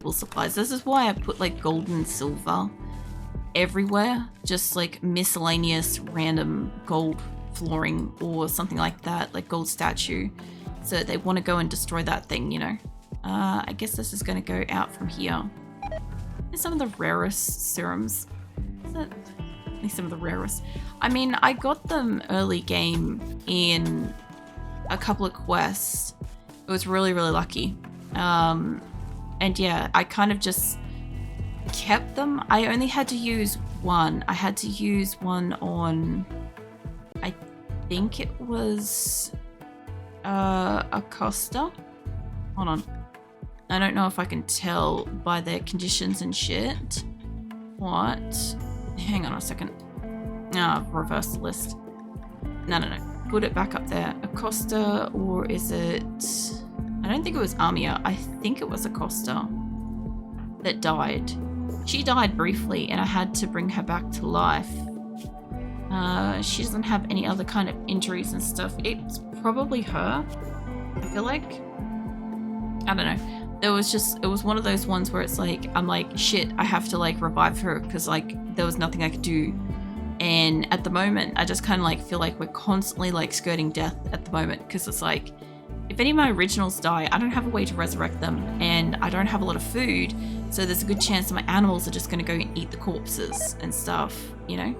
collectible supplies. This is why I put like gold and silver everywhere, just like miscellaneous random gold flooring or something like that, like gold statue. So they want to go and destroy that thing, you know. I guess this is going to go out from here. Here's some of the rarest serums. Is that some of the rarest? I mean, I got them early game in a couple of quests. It was really, really lucky. And yeah, I kind of just kept them. I only had to use one. I had to use one on, I think it was Acosta. Hold on. I don't know if I can tell by their conditions and shit. What? Hang on a second. Reverse the list. No. Put it back up there. Acosta, or is it... I don't think it was Amia. I think it was Acosta that died. She died briefly and I had to bring her back to life. She doesn't have any other kind of injuries and stuff. It's probably her, I feel like. I don't know. It was one of those ones where it's like, I'm like, shit, I have to like revive her because like there was nothing I could do. And at the moment, I just kind of like feel like we're constantly like skirting death at the moment because it's like, if any of my originals die, I don't have a way to resurrect them and I don't have a lot of food. So there's a good chance that my animals are just going to go and eat the corpses and stuff, you know?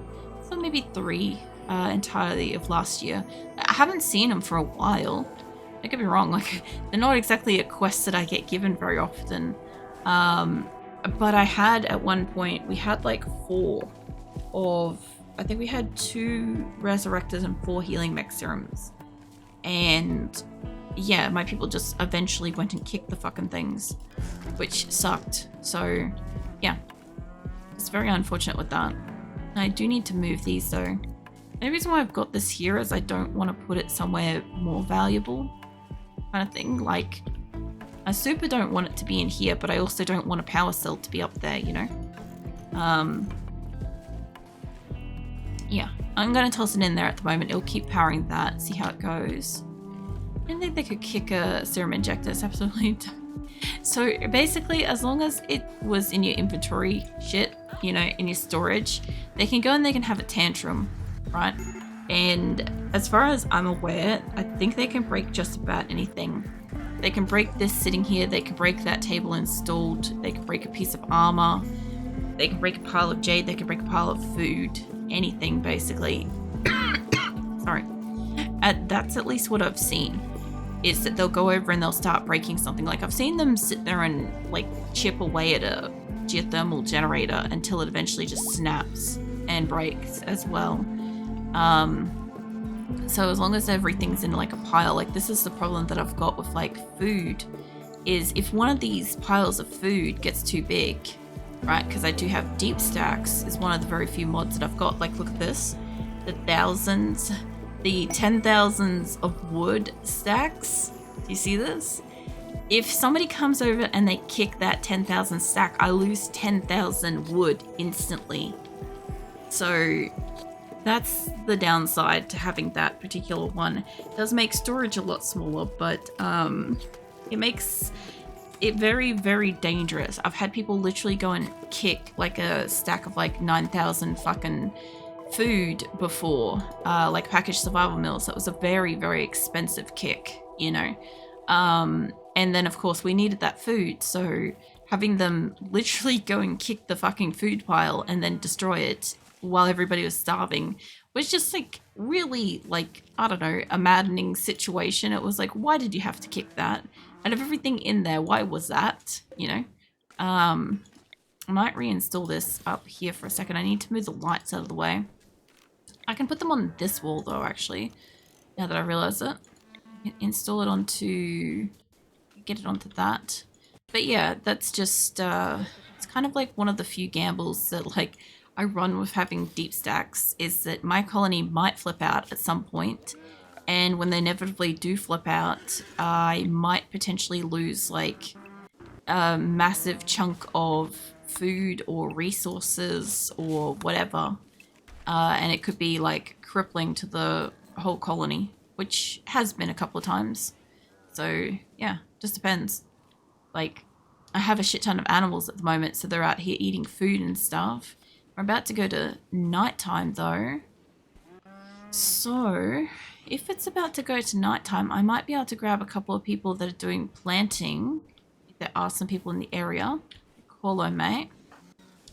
So maybe 3 entirely of last year. I haven't seen them for a while. Don't get me wrong, like they're not exactly a quest that I get given very often. But I had at one point, we had like 4 of, I think we had 2 resurrectors and 4 healing mech serums. And yeah, my people just eventually went and kicked the fucking things, which sucked. So yeah, it's very unfortunate with that. I do need to move these though. The reason why I've got this here is I don't want to put it somewhere more valuable kind of thing. Like, I super don't want it to be in here, but I also don't want a power cell to be up there, you know? Yeah, I'm going to toss it in there at the moment. It'll keep powering that, see how it goes. I don't think they could kick a serum injector, it's absolutely... So basically, as long as it was in your inventory shit, you know, in your storage, they can go and they can have a tantrum, right? And as far as I'm aware, I think they can break just about anything. They can break this sitting here, they can break that table installed, they can break a piece of armor, they can break a pile of jade, they can break a pile of food, anything basically. Sorry. That's at least what I've seen, is that they'll go over and they'll start breaking something. Like I've seen them sit there and like chip away at a geothermal generator until it eventually just snaps and breaks as well. So as long as everything's in like a pile, like this is the problem that I've got with like food, is if one of these piles of food gets too big, right? Because I do have deep stacks, is one of the very few mods that I've got. Like look at this, the 10,000s of wood stacks. Do you see this? If somebody comes over and they kick that 10,000 stack, I lose 10,000 wood instantly. So that's the downside to having that particular one. It does make storage a lot smaller, but it makes it very, very dangerous. I've had people literally go and kick like a stack of like 9,000 fucking food before, like packaged survival meals. That was a very, very expensive kick, you know. And then of course we needed that food, so having them literally go and kick the fucking food pile and then destroy it while everybody was starving was just like really, like, I don't know, a maddening situation. It was like, why did you have to kick that? Out of everything in there, why was that, you know? I might reinstall this up here for a second. I need to move the lights out of the way. I can put them on this wall though, actually, now that I realize it. Install it onto, get it onto that. But yeah, that's just, it's kind of like one of the few gambles that like I run with having deep stacks, is that my colony might flip out at some point, and when they inevitably do flip out, I might potentially lose like a massive chunk of food or resources or whatever, and it could be like crippling to the whole colony, which has been a couple of times. So yeah, just depends. Like, I have a shit ton of animals at the moment, so they're out here eating food and stuff. We're about to go to nighttime though. So, if it's about to go to nighttime, I might be able to grab a couple of people that are doing planting. There are some people in the area. Hello, mate.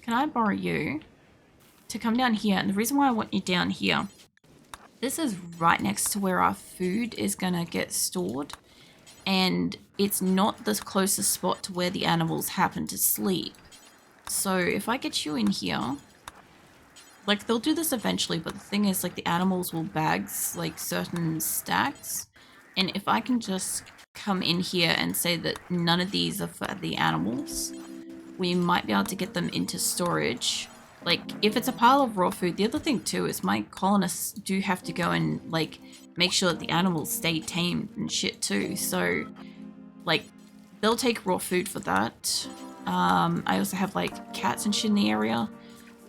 Can I borrow you to come down here? And the reason why I want you down here, this is right next to where our food is going to get stored. And it's not the closest spot to where the animals happen to sleep. So if I get you in here, like they'll do this eventually, but the thing is like the animals will bag like certain stacks. And if I can just come in here and say that none of these are for the animals, we might be able to get them into storage. Like if it's a pile of raw food, the other thing too is my colonists do have to go and like make sure that the animals stay tamed and shit too. So like they'll take raw food for that. I also have like cats and shit in the area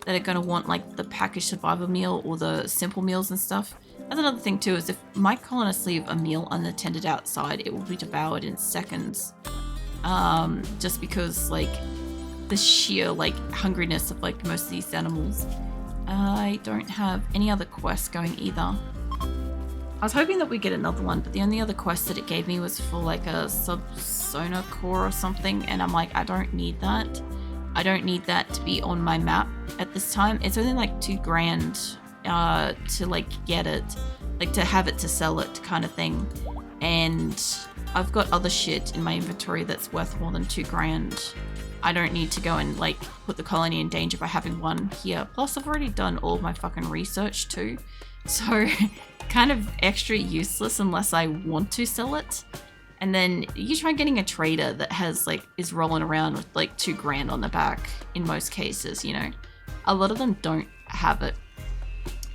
that are going to want like the packaged survival meal or the simple meals and stuff. That's another thing too, is if my colonists leave a meal unattended outside, it will be devoured in seconds. Just because like the sheer like hungriness of like most of these animals. I don't have any other quests going either. I was hoping that we'd get another one, but the only other quest that it gave me was for like a sub-sonar core or something, and I'm like, I don't need that. I don't need that to be on my map at this time. It's only like $2,000 to like get it, like to have it to sell it kind of thing. And I've got other shit in my inventory that's worth more than $2,000. I don't need to go and like put the colony in danger by having one here. Plus I've already done all of my fucking research too. So kind of extra useless unless I want to sell it. And then you try getting a trader that has like is rolling around with like $2,000 on the back in most cases, you know. A lot of them don't have it.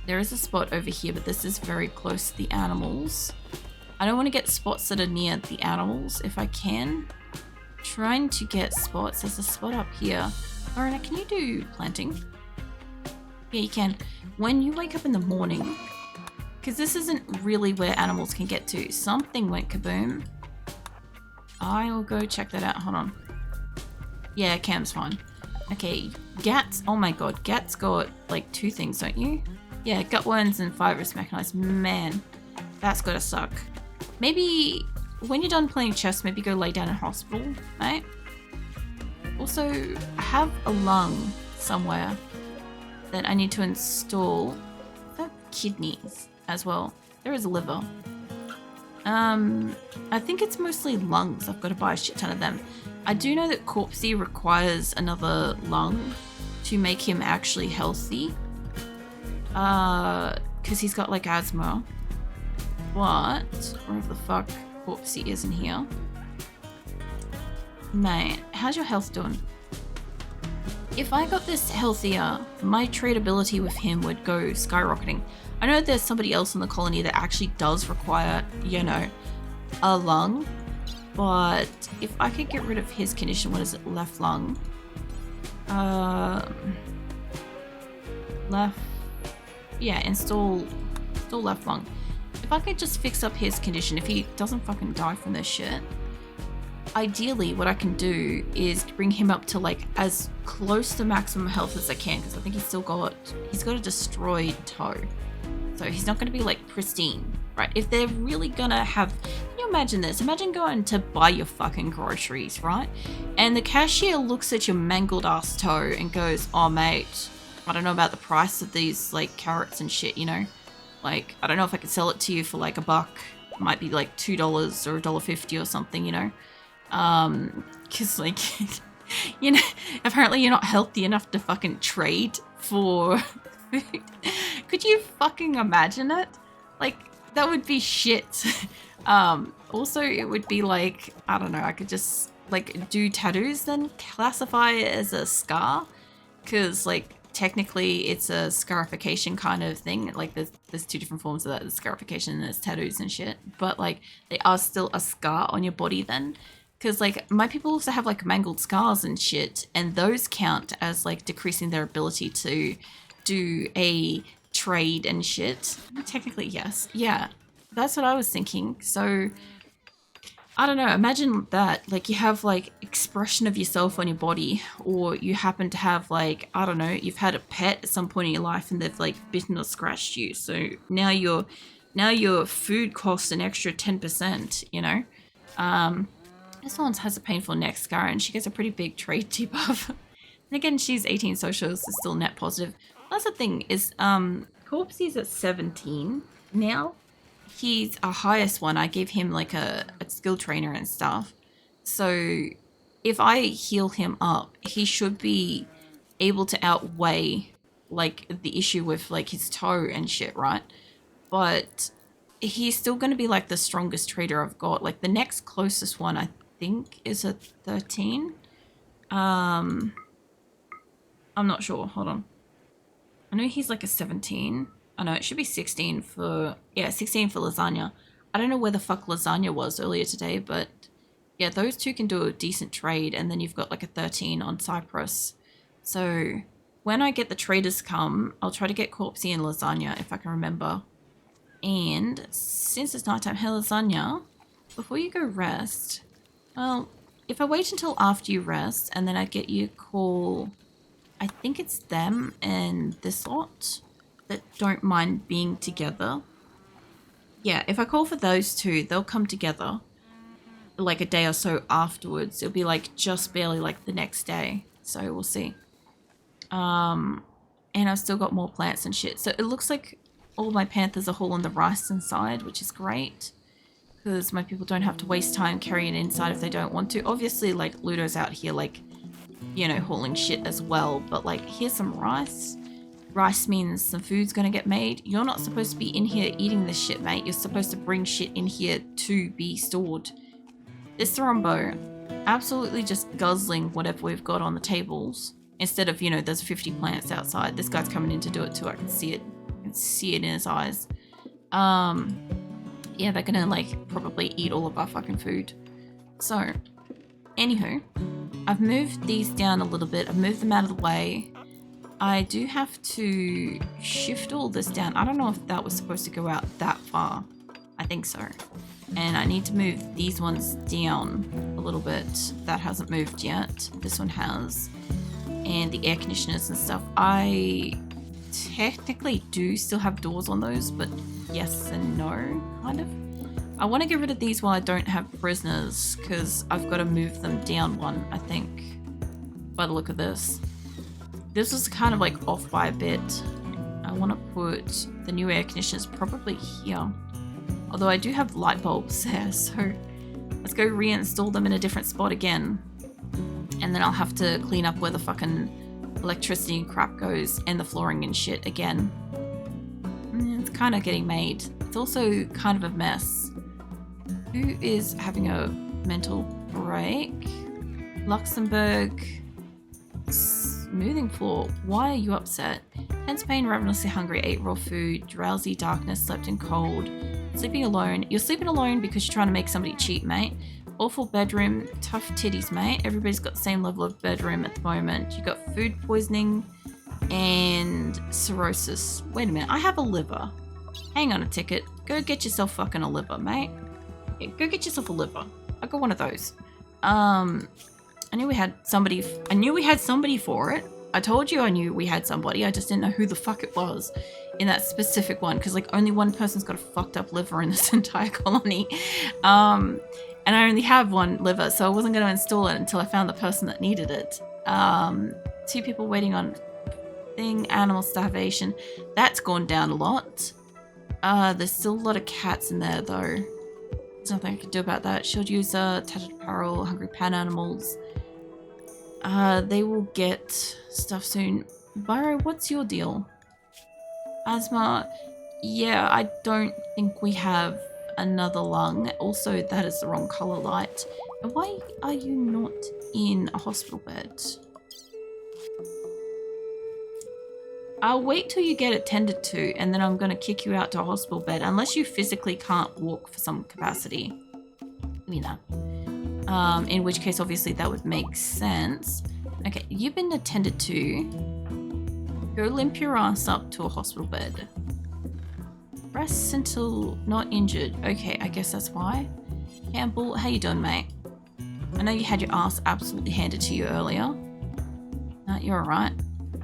There is a spot over here, but this is very close to the animals. I don't want to get spots that are near the animals if I can. Trying to get spots. There's a spot up here. Lorena, can you do planting? Yeah, you can. When you wake up in the morning, because this isn't really where animals can get to. Something went kaboom. I will go check that out. Hold on. Yeah, Cam's fine. Okay, Gats. Oh my god, Gats got like 2 things, don't you? Yeah, gutworms and fibrous mechanized. Man, that's gotta suck. Maybe when you're done playing chess, maybe go lay down in hospital, right? Also, I have a lung somewhere that I need to install. I have kidneys as well. There is a liver. I think it's mostly lungs. I've got to buy a shit ton of them. I do know that Corpsey requires another lung to make him actually healthy. Because he's got like asthma. But, wherever the fuck Corpsey is in here. Mate, how's your health doing? If I got this healthier, my tradability with him would go skyrocketing. I know there's somebody else in the colony that actually does require, you know, a lung. But if I could get rid of his condition, what is it? Left lung. Left. Yeah, install left lung. If I could just fix up his condition, if he doesn't fucking die from this shit, ideally what I can do is bring him up to like as close to maximum health as I can, because I think he's got a destroyed toe. So he's not going to be like pristine, right? If they're really gonna have, can you imagine this? Imagine going to buy your fucking groceries, right? And the cashier looks at your mangled ass toe and goes, oh mate, I don't know about the price of these like carrots and shit, you know? Like, I don't know if I could sell it to you for like $1. It might be like $2 or $1.50 or something, you know? Cause like, you know, apparently you're not healthy enough to fucking trade for food. Could you fucking imagine it? Like, that would be shit. Also it would be like, I don't know, I could just like do tattoos then classify it as a scar. Cause like, technically it's a scarification kind of thing. Like there's 2 different forms of that. There's scarification and there's tattoos and shit. But like, they are still a scar on your body then. Because like my people also have like mangled scars and shit, and those count as like decreasing their ability to do a trade and shit. Technically, yes. Yeah, that's what I was thinking. So I don't know, imagine that, like you have like expression of yourself on your body, or you happen to have like, I don't know, you've had a pet at some point in your life and they've like bitten or scratched you. So now your food costs an extra 10%, you know? This one has a painful neck scar and she gets a pretty big trade debuff. And again, she's 18 socials, is still net positive. That's the thing, is Corpsey's at 17 now. He's our highest one. I gave him like a skill trainer and stuff. So if I heal him up, he should be able to outweigh like the issue with like his toe and shit, right? But he's still going to be like the strongest trader I've got. Like the next closest one I think is a 13. I'm not sure. Hold on. I know he's like a 17. I know it should be 16 for, yeah, 16 for Lasagna. I don't know where the fuck Lasagna was earlier today, but yeah, those two can do a decent trade, and then you've got like a 13 on Cyprus. So when I get the traders come, I'll try to get Corpsey and Lasagna if I can remember. And since it's nighttime, hey Lasagna, before you go rest, well, if I wait until after you rest and then I get you call, I think it's them and this lot that don't mind being together. Yeah, if I call for those two, they'll come together like a day or so afterwards. It'll be like just barely like the next day. So we'll see. And I've still got more plants and shit. So it looks like all my panthers are hauling the rice inside, which is great. Because my people don't have to waste time carrying it inside if they don't want to. Obviously, like, Ludo's out here, like, you know, hauling shit as well. But, like, here's some rice. Rice means some food's gonna get made. You're not supposed to be in here eating this shit, mate. You're supposed to bring shit in here to be stored. This Thrombo, absolutely just guzzling whatever we've got on the tables. Instead of, you know, there's 50 plants outside. This guy's coming in to do it too. I can see it. I can see it in his eyes. Yeah, they're gonna, like, probably eat all of our fucking food. So, anywho, I've moved these down a little bit. I've moved them out of the way. I do have to shift all this down. I don't know if that was supposed to go out that far. I think so. And I need to move these ones down a little bit. That hasn't moved yet. This one has. And the air conditioners and stuff. I technically do still have doors on those, but yes and no, kind of. I want to get rid of these while I don't have prisoners, because I've got to move them down one, I think, by the look of this. This was kind of like off by a bit. I want to put the new air conditioners probably here. Although I do have light bulbs there, so let's go reinstall them in a different spot again. And then I'll have to clean up where the fucking electricity and crap goes and the flooring and shit again. It's kind of getting made. It's also kind of a mess. Who is having a mental break? Luxembourg. Smoothing floor. Why are you upset? Tense pain, ravenously hungry, ate raw food, drowsy, darkness, slept in cold. Sleeping alone. You're sleeping alone because you're trying to make somebody cheat, mate. Awful bedroom, tough titties, mate. Everybody's got the same level of bedroom at the moment. You got food poisoning and cirrhosis. Wait a minute, I have a liver. Hang on a ticket. Go get yourself fucking a liver, mate. Yeah, go get yourself a liver. I got one of those. I knew we had somebody for it. I told you I knew we had somebody. I just didn't know who the fuck it was in that specific one, because like only one person's got a fucked up liver in this entire colony. And I only have one liver, so I wasn't going to install it until I found the person that needed it. 2 people waiting on thing, animal starvation. That's gone down a lot. There's still a lot of cats in there though. There's nothing I can do about that. Shield user, tattered apparel, hungry pan animals. They will get stuff soon. Byro, what's your deal? Asthma. Yeah, I don't think we have another lung. Also, that is the wrong color light. And why are you not in a hospital bed? I'll wait till you get it tended to, and then I'm going to kick you out to a hospital bed, unless you physically can't walk for some capacity. Give me that. In which case, obviously, that would make sense. Okay, you've been attended to. Go limp your ass up to a hospital bed. Rest until not injured. Okay, I guess that's why. Campbell, how you doing, mate? I know you had your ass absolutely handed to you earlier. No, you're alright.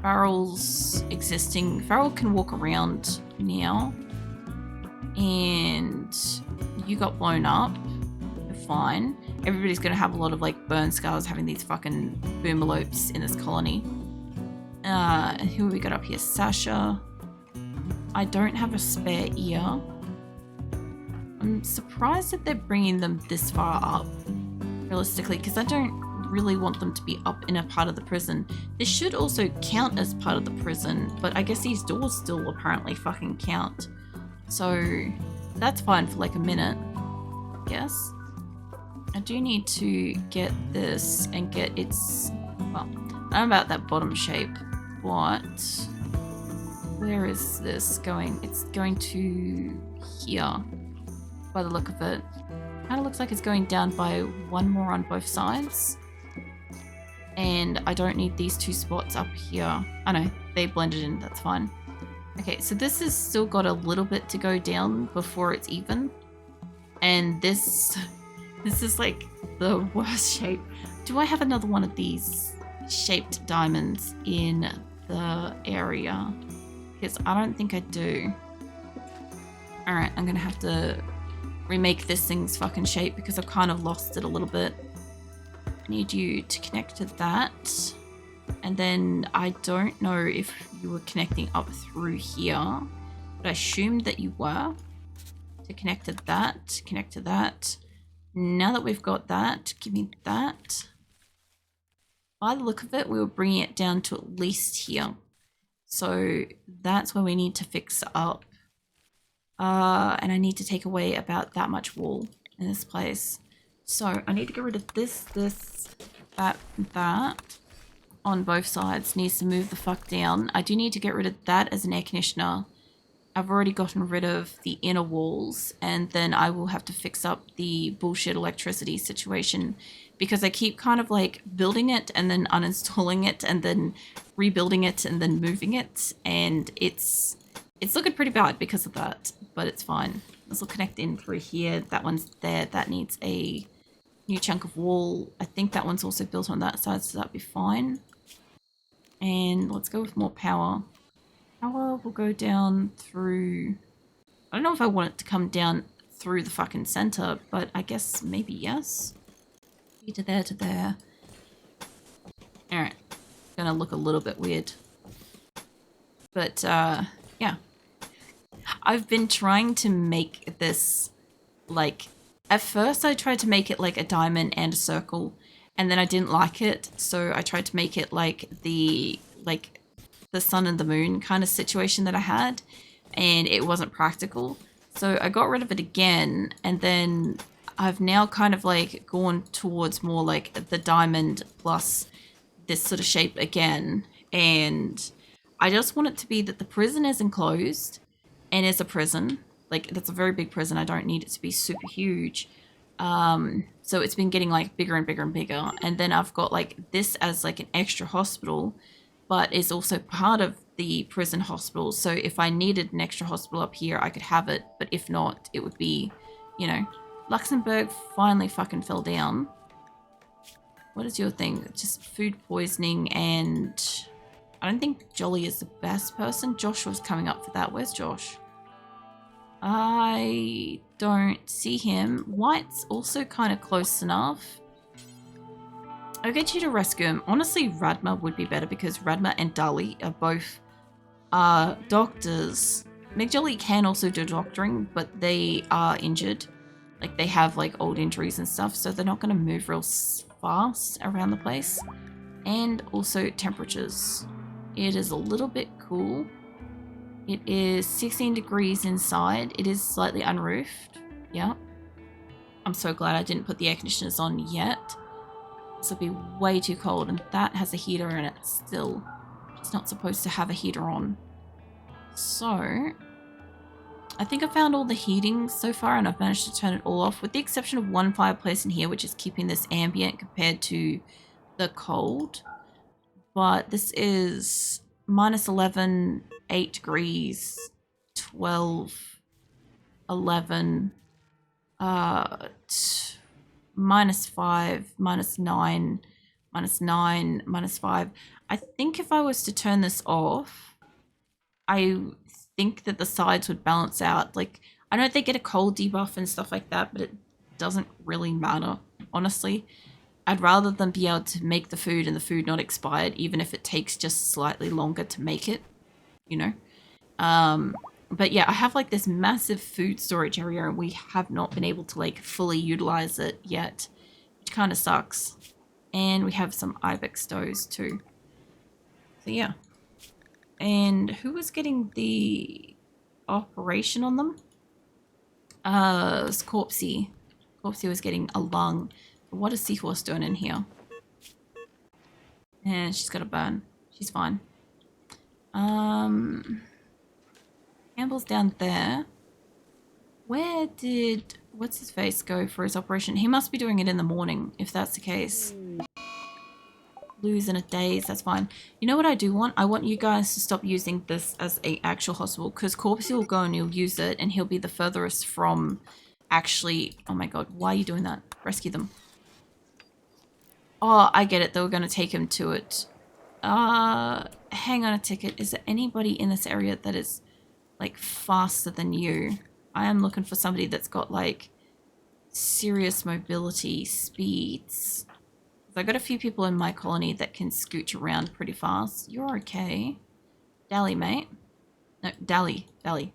Farrell's existing. Farrell can walk around now. And you got blown up. You're fine. Everybody's gonna have a lot of like burn scars having these fucking boomalopes in this colony. Who have we got up here? Sasha. I don't have a spare ear. I'm surprised that they're bringing them this far up, realistically, because I don't really want them to be up in a part of the prison. This should also count as part of the prison, but I guess these doors still apparently fucking count. So that's fine for like a minute, yes. I do need to get this and get its, well, I don't know about that bottom shape. What? Where is this going? It's going to here, by the look of it. Kind of looks like it's going down by one more on both sides. And I don't need these two spots up here. I know, they blended in, that's fine. Okay, so this has still got a little bit to go down before it's even. And this is like the worst shape. Do I have another one of these shaped diamonds in the area? Because I don't think I do. Alright, I'm gonna have to remake this thing's fucking shape because I've kind of lost it a little bit. I need you to connect to that. And then I don't know if you were connecting up through here, but I assumed that you were. To connect to that, connect to that. Now that we've got that, give me that. By the look of it, we were bringing it down to at least here. So that's where we need to fix up. And I need to take away about that much wall in this place. So I need to get rid of this, that, and that on both sides. Needs to move the fuck down. I do need to get rid of that as an air conditioner. I've already gotten rid of the inner walls, and then I will have to fix up the bullshit electricity situation because I keep kind of like building it and then uninstalling it and then rebuilding it and then moving it, and it's looking pretty bad because of that, but it's fine. This will connect in through here. That one's there. That needs a new chunk of wall. I think that one's also built on that side, so that'll be fine. And let's go with more power. Power will go down through... I don't know if I want it to come down through the fucking center, but I guess maybe yes. To there, to there. Alright. Gonna look a little bit weird. But, yeah. I've been trying to make this, like... At first I tried to make it like a diamond and a circle, and then I didn't like it, so I tried to make it like the sun and the moon kind of situation that I had, and it wasn't practical. So I got rid of it again, and then I've now kind of like gone towards more like the diamond plus this sort of shape again, and I just want it to be that the prison is enclosed and is a prison. Like, that's a very big prison. I don't need it to be super huge. So it's been getting like bigger and bigger and bigger. And then I've got like this as like an extra hospital, but it's also part of the prison hospital. So if I needed an extra hospital up here, I could have it. But if not, it would be, you know, Luxembourg finally fucking fell down. What is your thing? Just food poisoning, and I don't think Jolly is the best person. Joshua's coming up for that. Where's Josh? I don't see him. White's also kind of close enough. I'll get you to rescue him. Honestly, Radma would be better because Radma and Dali are both doctors. McJolly can also do doctoring, but they are injured. Like, they have like old injuries and stuff, so they're not going to move real fast around the place. And also temperatures. It is a little bit cool. It is 16 degrees inside. It is slightly unroofed. Yeah. I'm so glad I didn't put the air conditioners on yet. This will be way too cold, and that has a heater in it still. It's not supposed to have a heater on. So, I think I found all the heating so far, and I've managed to turn it all off, with the exception of one fireplace in here, which is keeping this ambient compared to the cold. But this is -11, 8 degrees, 12, 11, -5, -9, -9, -5. I think if I was to turn this off, I think that the sides would balance out. Like, I know they get a cold debuff and stuff like that, but it doesn't really matter, honestly. I'd rather them be able to make the food and the food not expired, even if it takes just slightly longer to make it, you know? But yeah, I have like this massive food storage area and we have not been able to like fully utilize it yet, which kind of sucks. And we have some ibex does too. So yeah. And who was getting the operation on them? It was Corpsey. Corpsey was getting a lung. What is Seahorse doing in here? And she's got a burn. She's fine. Campbell's down there. Where did what's his face go for his operation? He must be doing it in the morning, if that's the case. Lose in a daze, that's fine. You know what I do want? I want you guys to stop using this as a actual hospital, because Corpsey will go and he'll use it and he'll be the furthest from actually. Oh my god, why are you doing that? Rescue them. Oh, I get it. They were going to take him to it. Hang on a ticket. Is there anybody in this area that is like faster than you? I am looking for somebody that's got like serious mobility speeds. I got a few people in my colony that can scooch around pretty fast. You're okay. Dally, mate. No, Dally.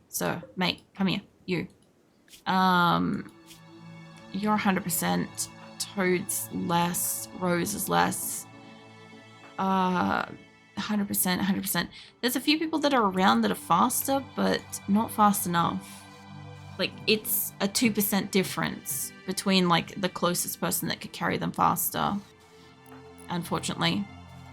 Sir, mate, come here. You. You're 100%. Toad's less. Rose is less. 100%. There's a few people that are around that are faster, but not fast enough. Like, it's a 2% difference between, like, the closest person that could carry them faster. Unfortunately.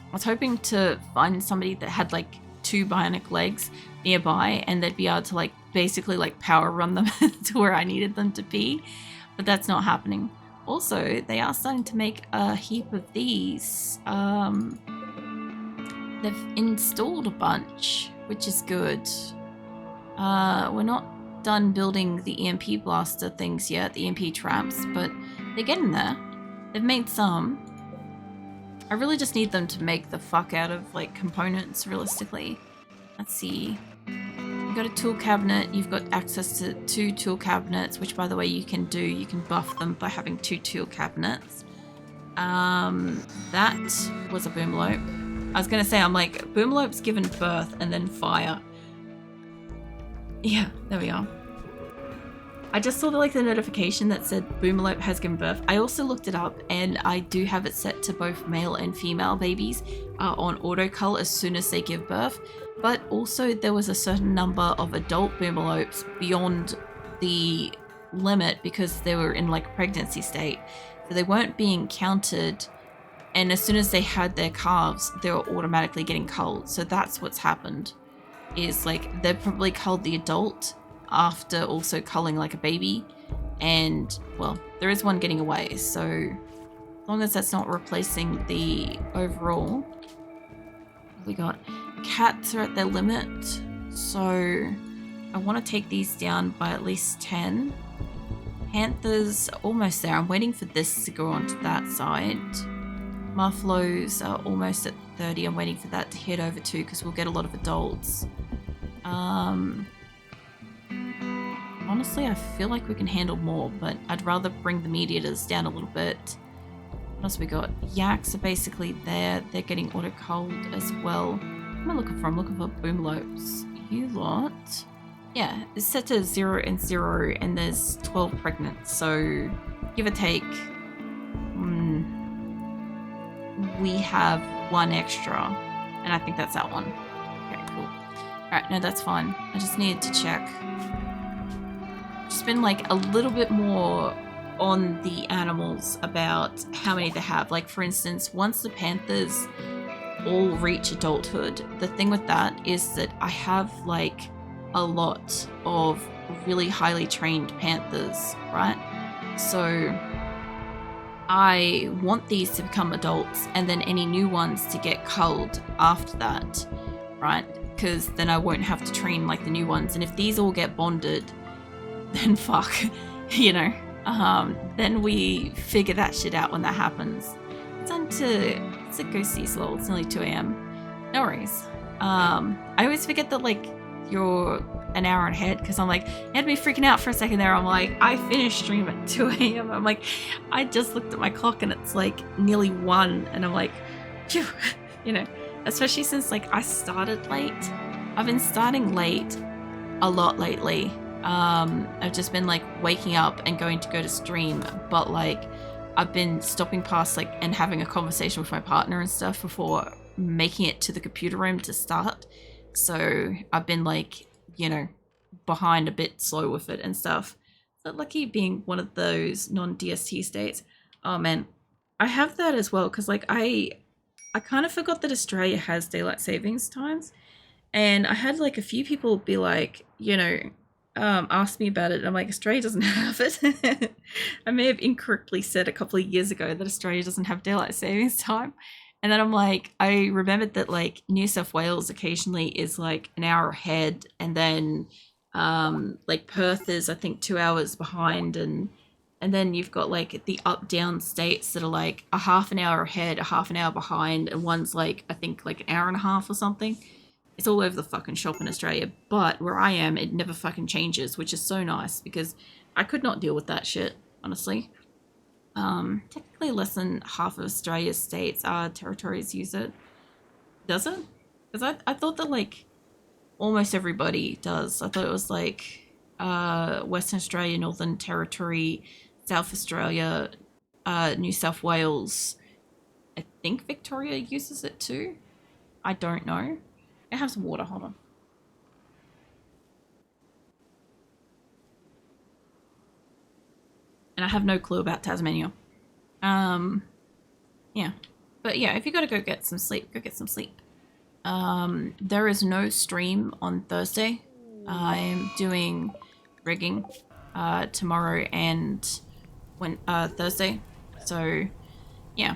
I was hoping to find somebody that had, like, 2 bionic legs nearby, and they'd be able to, like, basically, like, power run them to where I needed them to be. But that's not happening. Also, they are starting to make a heap of these. They've installed a bunch, which is good. We're not done building the EMP blaster things yet, the EMP traps, but they're getting there. They've made some. I really just need them to make the fuck out of, like, components, realistically. Let's see. You've got a tool cabinet. You've got access to 2 tool cabinets, which, by the way, you can do. You can buff them by having 2 tool cabinets. That was a boomlope. I was going to say, I'm like, boomlope's given birth and then fire. Yeah, there we are. I just saw the notification that said boomlope has given birth. I also looked it up and I do have it set to both male and female babies on auto cull as soon as they give birth. But also there was a certain number of adult boomalopes beyond the limit because they were in like pregnancy state. So they weren't being counted, and as soon as they had their calves, they were automatically getting culled. So that's what's happened, is like they've probably culled the adult after also culling like a baby, and well, there is one getting away, so as long as that's not replacing the overall. We got cats are at their limit, so I want to take these down by at least 10. Panthers are almost there. I'm waiting for this to go onto that side. Muffaloes are almost at 30. I'm waiting for that to head over too, because we'll get a lot of adults. Honestly, I feel like we can handle more, but I'd rather bring the meat eaters down a little bit. What else we got? Yaks are basically there. They're getting auto-culled as well. What am I looking for? I'm looking for boomlopes. You lot. Yeah, it's set to 0 and 0, and there's 12 pregnant, so give or take. We have 1 extra, and I think that's that one. Okay, cool. Alright, no, that's fine. I just needed to check. Just been like a little bit more on the animals about how many they have. Like, for instance, once the panthers all reach adulthood, the thing with that is that I have like a lot of really highly trained panthers, right? So I want these to become adults and then any new ones to get culled after that, right? Because then I won't have to train like the new ones. And if these all get bonded, then fuck, you know, then we figure that shit out when that happens. It's time to go see Slow. It's nearly 2 a.m. No worries. I always forget that like you're an hour ahead because I'm like, you had me freaking out for a second there. I'm like, I finished stream at 2 a.m. I'm like, I just looked at my clock and it's like nearly 1, and I'm like, phew, you know, especially since like I started late. I've been starting late a lot lately. I've just been like waking up and going to go to stream, but like I've been stopping past like and having a conversation with my partner and stuff before making it to the computer room to start. So I've been like, you know, behind a bit, slow with it and stuff. But lucky being one of those non-DST states. Oh man, I have that as well because like I kind of forgot that Australia has daylight savings times, and I had like a few people be like, you know, ask me about it. And I'm like, Australia doesn't have it. I may have incorrectly said a couple of years ago that Australia doesn't have daylight savings time. And then I'm like, I remembered that like New South Wales occasionally is like an hour ahead, and then like Perth is I think 2 hours behind, and then you've got like the up down states that are like a half an hour ahead, a half an hour behind, and one's like I think like an hour and a half or something. It's all over the fucking shop in Australia, but where I am, it never fucking changes, which is so nice because I could not deal with that shit, honestly. Technically less than half of Australia's states territories use it. Does it? Because I thought that like almost everybody does. I thought it was like Western Australia, Northern Territory, South Australia, New South Wales. I think Victoria uses it too. I don't know. I have some water, hold on. And I have no clue about Tasmania. Yeah. But yeah, if you gotta go get some sleep, go get some sleep. There is no stream on Thursday. I'm doing rigging tomorrow and Thursday. So yeah.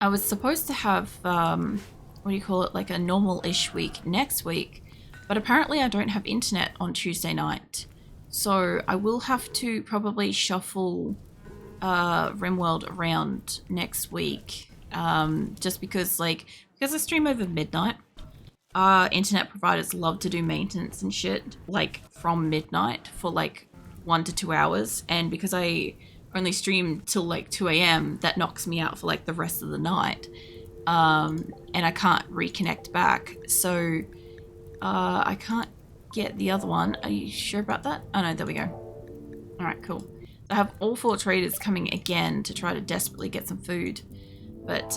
I was supposed to have what do you call it, like a normal-ish week next week, but apparently I don't have internet on Tuesday night. So I will have to probably shuffle RimWorld around next week, just because I stream over midnight. Internet providers love to do maintenance and shit like from midnight for like 1 to 2 hours, and because I only stream till like 2 a.m. that knocks me out for like the rest of the night, and I can't reconnect back, so I can't get the other one. Are you sure about that? Oh no, there we go. Alright, cool. I have all 4 traders coming again to try to desperately get some food. But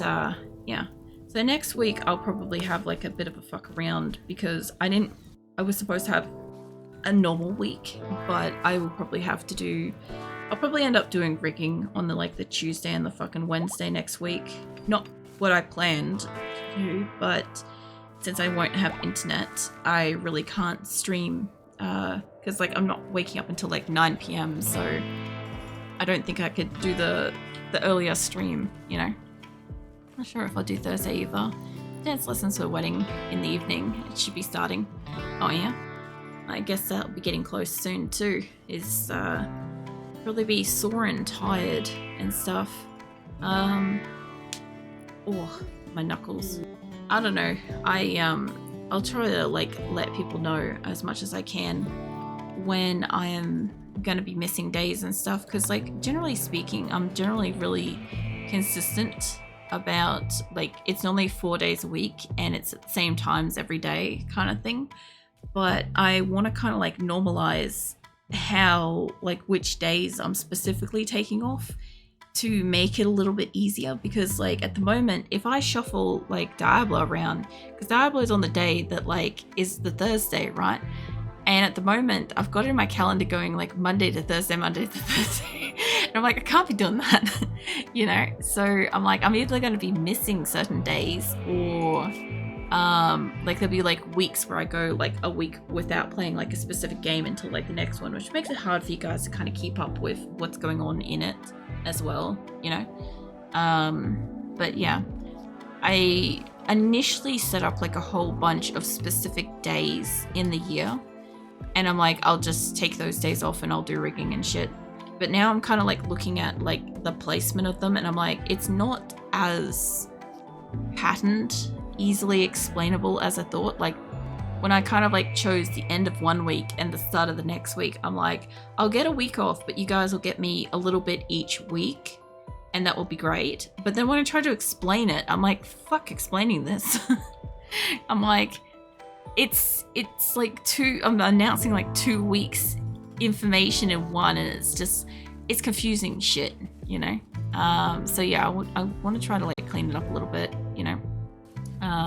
yeah. So next week I'll probably have like a bit of a fuck around because I was supposed to have a normal week, but I will probably have to do, I'll probably end up doing rigging on the Tuesday and the fucking Wednesday next week. Not what I planned to do, but since I won't have internet, I really can't stream because like I'm not waking up until like 9 p.m. so I don't think I could do the earlier stream, you know. Not sure if I'll do Thursday either. Dance lessons for a wedding in the evening. It should be starting. Oh yeah. I guess that'll be getting close soon too. Is probably be sore and tired and stuff. Oh, my knuckles. I don't know. I'll try to like let people know as much as I can when I am gonna be missing days and stuff, because like generally speaking, I'm generally really consistent about like it's normally 4 days a week and it's at the same times every day kind of thing, but I want to kind of like normalize how like which days I'm specifically taking off to make it a little bit easier, because like at the moment if I shuffle like Diablo around, because Diablo is on the day that like is the Thursday, right? And at the moment I've got it in my calendar going like Monday to Thursday, Monday to Thursday. And I'm like, I can't be doing that, you know? So I'm like, I'm either going to be missing certain days or like there'll be like weeks where I go like a week without playing like a specific game until like the next one, which makes it hard for you guys to kind of keep up with what's going on in it as well, you know? But yeah, I initially set up like a whole bunch of specific days in the year, and I'm like, I'll just take those days off and I'll do rigging and shit. But now I'm kind of like looking at like the placement of them, and I'm like, it's not as patterned, easily explainable as I thought. Like when I kind of like chose the end of one week and the start of the next week, I'm like, I'll get a week off, but you guys will get me a little bit each week, and that will be great. But then when I try to explain it, I'm like, fuck explaining this. I'm like, it's like I'm announcing like 2 weeks information in one, and it's confusing shit, you know. So yeah, I want to try to like clean it up a little bit.